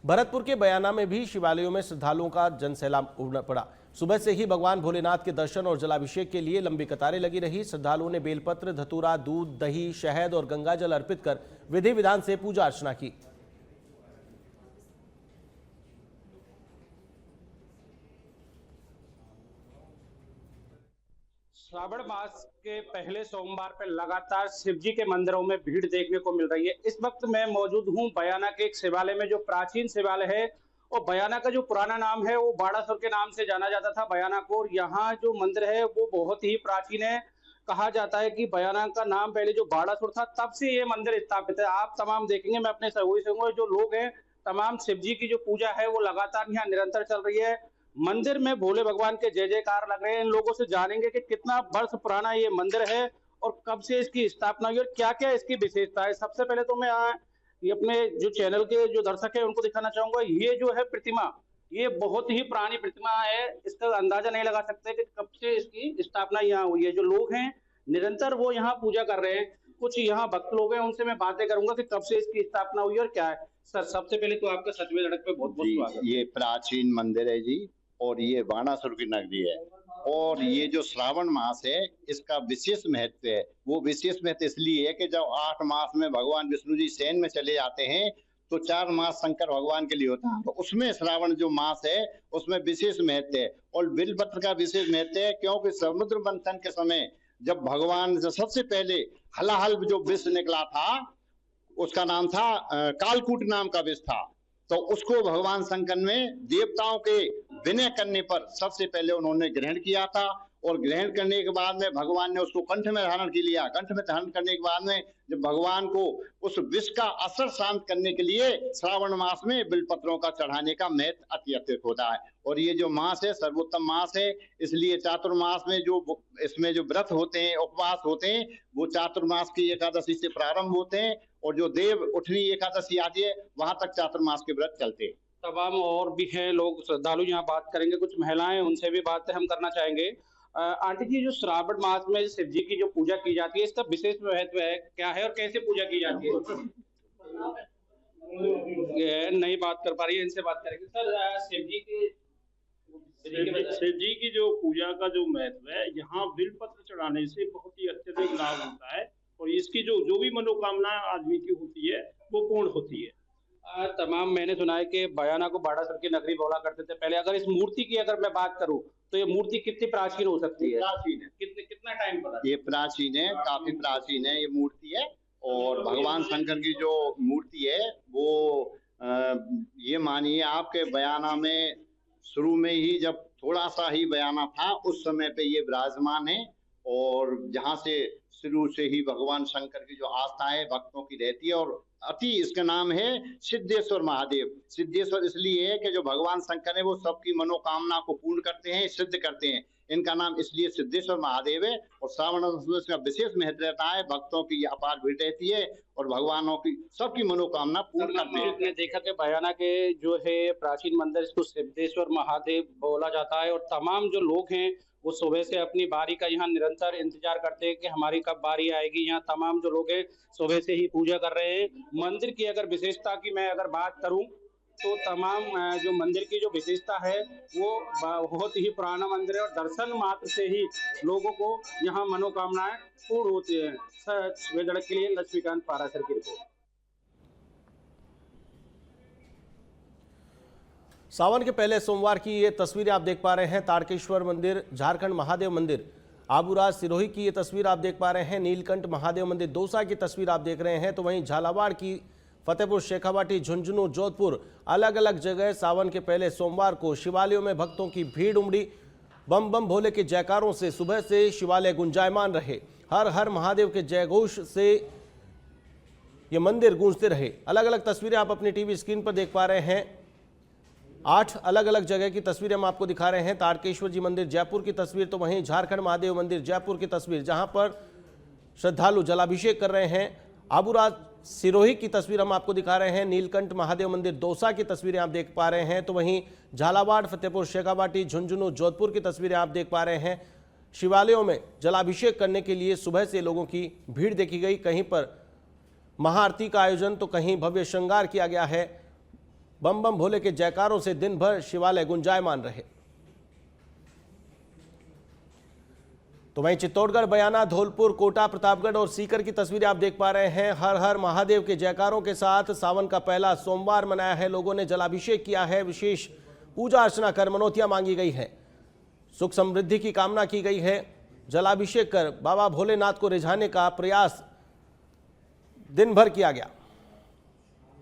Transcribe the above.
भरतपुर के बयाना में भी शिवालयों में श्रद्धालुओं का जनसैलाब उमड़ पड़ा। सुबह से ही भगवान भोलेनाथ के दर्शन और जलाभिषेक के लिए लंबी कतारें लगी रही। श्रद्धालुओं ने बेलपत्र, धतूरा, दूध, दही, शहद और गंगाजल अर्पित कर विधि विधान से पूजा अर्चना की। श्रावण मास के पहले सोमवार पर लगातार शिवजी के मंदिरों में भीड़ देखने को मिल रही है। इस वक्त मैं मौजूद हूं बयाना के एक शिवालय में, जो प्राचीन शिवालय है और बयाना का जो पुराना नाम है वो बाड़ासुर के नाम से जाना जाता था बयाना को। और यहाँ जो मंदिर है वो बहुत ही प्राचीन है। कहा जाता है कि बयाना का नाम पहले जो बाड़ासुर था तब से ये मंदिर स्थापित है। आप तमाम देखेंगे, मैं अपने सहोई संगों जो लोग हैं, तमाम शिवजी की जो पूजा है वो लगातार यहाँ निरंतर चल रही है। मंदिर में भोले भगवान के जय जयकार लग रहे हैं। इन लोगों से जानेंगे कि कितना वर्ष पुराना ये मंदिर है और कब से इसकी स्थापना हुई और क्या क्या इसकी विशेषता है। सबसे पहले तो मैं ये अपने जो चैनल के जो दर्शक है उनको दिखाना चाहूंगा। ये जो है प्रतिमा, ये बहुत ही पुरानी प्रतिमा है। इसका अंदाजा नहीं लगा सकते कि कब से इसकी स्थापना यहाँ हुई है। जो लोग हैं निरंतर वो यहाँ पूजा कर रहे हैं। कुछ यहाँ भक्त लोग हैं, उनसे मैं बातें करूंगा कि कब से इसकी स्थापना हुई और क्या है। सर, सबसे पहले तो आपका सचवे धड़क पे बहुत बहुत स्वागत। ये प्राचीन मंदिर है जी, और ये बाणासुर की नगरी है। और ये जो श्रावण मास है इसका विशेष महत्व है। वो विशेष महत्व इसलिए है कि जब 8 मास में भगवान विष्णु जी शयन में चले जाते हैं तो 4 मास शंकर भगवान के लिए होता है, तो उसमें श्रावण जो मास है उसमें विशेष महत्व है। और बिलपत्र का विशेष महत्व है क्योंकि समुद्र मंथन के समय जब भगवान जो सबसे पहले हलाहल जो विष निकला था उसका नाम था कालकूट नाम का विष था, तो उसको भगवान शंकर ने देवताओं के विनय करने पर सबसे पहले उन्होंने ग्रहण किया था। और ग्रहण करने के बाद में भगवान ने उसको कंठ में धारण कर लिया। कंठ में धारण करने के बाद में जब भगवान को उस विष का असर शांत करने के लिए श्रावण मास में बिलपत्रों का चढ़ाने का महत्व अत्यधिक होता है। और ये जो मास है सर्वोत्तम मास है, इसलिए चातुर्मास में जो इसमें जो व्रत होते हैं, उपवास होते हैं, वो चातुर्मास की एकादशी से प्रारंभ होते हैं और जो देव उठनी एकादशी आती है वहां तक चातुर्मास के व्रत चलते हैं। तमाम और भी हैं लोग श्रद्धालु यहाँ बात करेंगे, कुछ महिलाएं, उनसे भी बातें हम करना चाहेंगे। आंटी जी, जो श्रावण मास में शिव जी की जो पूजा की जाती है इसका विशेष महत्व है, क्या है और कैसे पूजा की जाती है? ये नहीं बात कर पा रही है, इनसे बात करेंगे। सर, शिव जी की जो पूजा का जो महत्व है, यहाँ बिलपत्र चढ़ाने से बहुत ही अत्यधिक लाभ होता है और इसकी जो भी मनोकामना आदमी की होती है वो पूर्ण होती है। तमाम मैंने सुना है कि बयाना को बाड़ासुर की नगरी बोला करते थे पहले। अगर इस मूर्ति की अगर मैं बात करूं तो ये मूर्ति कितनी प्राचीन हो सकती है? प्राचीन है। कितना टाइम पड़ा? ये प्राचीन है, काफी प्राचीन है ये मूर्ति है। और भगवान शंकर की जो मूर्ति है वो ये मानिए आपके बयाना में शुरू में ही जब थोड़ा सा ही बयाना था उस समय पे ये विराजमान है। और जहाँ से शुरू से ही भगवान शंकर की जो आस्था है भक्तों की रहती है। और अति इसका नाम है सिद्धेश्वर महादेव। सिद्धेश्वर इसलिए है कि जो भगवान शंकर है वो सबकी मनोकामना को पूर्ण करते हैं, सिद्ध करते हैं। इनका नाम इसलिए सिद्धेश्वर महादेव है। और श्रावण मास में इसका विशेष महत्व रहता है, भक्तों की अपार भीड़ रहती है और भगवानों की सबकी मनोकामना पूर्ण करते हैं। मैंने देखा कि बयाना के जो है प्राचीन मंदिर, इसको सिद्धेश्वर महादेव बोला जाता है। और तमाम जो लोग हैं वो सुबह से अपनी बारी का यहाँ निरंतर इंतजार करते हैं कि हमारी कब बारी आएगी। यहाँ तमाम जो लोग हैं सुबह से ही पूजा कर रहे हैं। मंदिर की अगर विशेषता की मैं अगर बात करूं तो तमाम जो मंदिर की जो विशेषता है वो बहुत ही पुराना मंदिर है और दर्शन मात्र से ही लोगों को यहाँ मनोकामनाएं पूर्ण होती है। सच धड़क के लिए लक्ष्मीकांत पारासर की रिपोर्ट। सावन के पहले सोमवार की ये तस्वीरें आप देख पा रहे हैं। तारकेश्वर मंदिर, झारखंड महादेव मंदिर, आबूराज सिरोही की ये तस्वीर आप देख पा रहे हैं। नीलकंठ महादेव मंदिर दौसा की तस्वीर आप देख रहे हैं। तो वहीं झालावाड़ की, फतेहपुर, शेखावाटी, झुंझुनू, जोधपुर, अलग अलग जगह सावन के पहले सोमवार को शिवालयों में भक्तों की भीड़ उमड़ी। बम बम भोले के जयकारों से सुबह से शिवालय गुंजायमान रहे। हर हर महादेव के जयघोष से ये मंदिर गूंजते रहे। अलग अलग तस्वीरें आप अपनी टीवी स्क्रीन पर देख पा रहे हैं। 8 अलग अलग जगह की तस्वीरें हम आपको दिखा रहे हैं। तारकेश्वर जी मंदिर जयपुर की तस्वीर, तो वहीं झारखंड महादेव मंदिर जयपुर की तस्वीर जहां पर श्रद्धालु जलाभिषेक कर रहे हैं। आबूराज सिरोही की तस्वीर हम आपको दिखा रहे हैं। नीलकंठ महादेव मंदिर दौसा की तस्वीरें आप देख पा रहे हैं। तो वहीं झालावाड़, फतेहपुर, शेखावाटी, झुंझुनू, जोधपुर की तस्वीरें आप देख पा रहे हैं। शिवालयों में जलाभिषेक करने के लिए सुबह से लोगों की भीड़ देखी गई। कहीं पर महाआरती का आयोजन तो कहीं भव्य श्रृंगार किया गया है। बम बम भोले के जयकारों से दिन भर शिवालय गुंजायमान रहे। तो वहीं चित्तौड़गढ़, बयाना, धौलपुर, कोटा, प्रतापगढ़ और सीकर की तस्वीरें आप देख पा रहे हैं। हर हर महादेव के जयकारों के साथ सावन का पहला सोमवार मनाया है। लोगों ने जलाभिषेक किया है, विशेष पूजा अर्चना कर मनौतियां मांगी गई है, सुख समृद्धि की कामना की गई है। जलाभिषेक कर बाबा भोलेनाथ को रिझाने का प्रयास दिन भर किया गया।